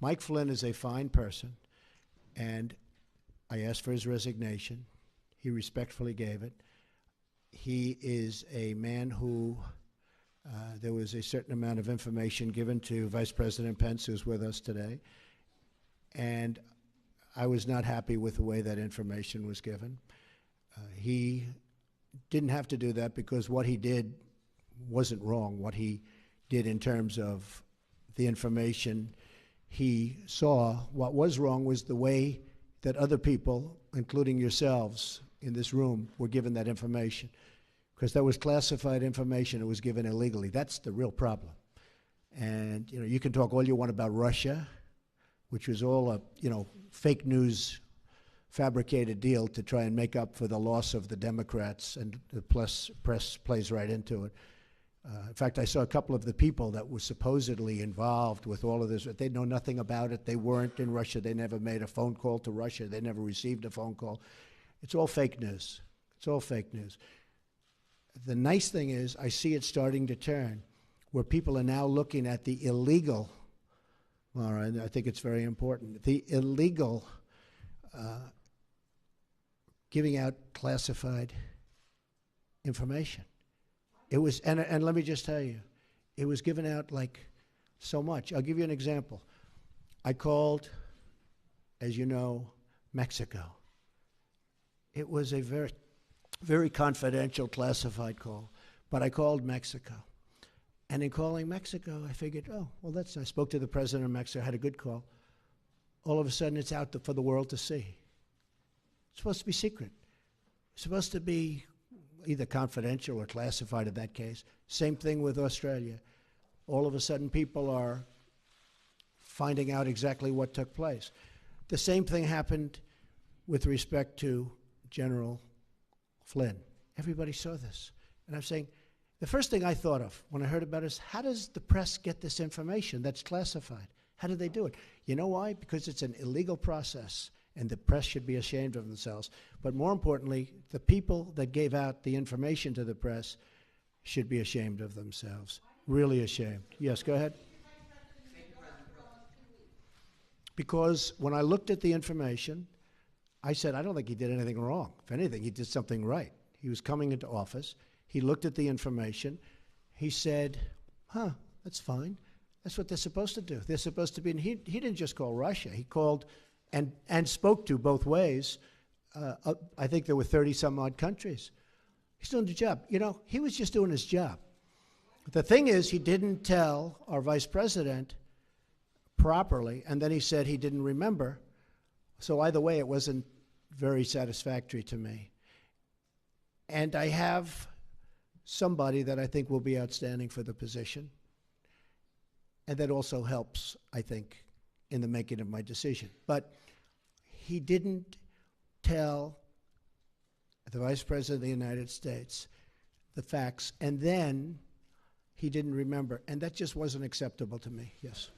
Mike Flynn is a fine person, and I asked for his resignation. He respectfully gave it. He is a man who, there was a certain amount of information given to Vice President Pence, who's with us today, and I was not happy with the way that information was given. He didn't have to do that because what he did wasn't wrong. What he did in terms of the information he saw, what was wrong was the way that other people, including yourselves in this room, were given that information. Because that was classified information, it was given illegally. That's the real problem. And you can talk all you want about Russia, which was all a fake news fabricated deal to try and make up for the loss of the Democrats, and the press plays right into it. In fact, I saw a couple of the people that were supposedly involved with all of this. They know nothing about it. They weren't in Russia. They never made a phone call to Russia. They never received a phone call. It's all fake news. It's all fake news. The nice thing is I see it starting to turn, where people are now looking at the illegal, all right, I think it's very important, the illegal giving out classified information. It was, and let me just tell you, it was given out like so much. I'll give you an example. I called, as you know, Mexico. It was a very, very confidential, classified call, but I called Mexico. And in calling Mexico, I figured, oh, well, that's nice. I spoke to the president of Mexico, had a good call. All of a sudden, it's out for the world to see. It's supposed to be secret. It's supposed to be either confidential or classified in that case. Same thing with Australia. All of a sudden, people are finding out exactly what took place. The same thing happened with respect to General Flynn. Everybody saw this. And I'm saying, the first thing I thought of when I heard about it is, how does the press get this information that's classified? How do they do it? You know why? Because it's an illegal process, and the press should be ashamed of themselves. But more importantly, the people that gave out the information to the press should be ashamed of themselves. Really ashamed. Yes, go ahead. Because when I looked at the information, I said, I don't think he did anything wrong. If anything, he did something right. He was coming into office. He looked at the information. He said, that's fine. That's what they're supposed to do. They're supposed to be, and he didn't just call Russia. He called and spoke to both ways. I think there were 30-some-odd countries. He's doing the job. He was just doing his job. The thing is, he didn't tell our vice president properly, and then he said he didn't remember. So either way, it wasn't very satisfactory to me. And I have somebody that I think will be outstanding for the position, and that also helps, I think, in the making of my decision. But he didn't tell the Vice President of the United States the facts, and then he didn't remember, and that just wasn't acceptable to me. Yes.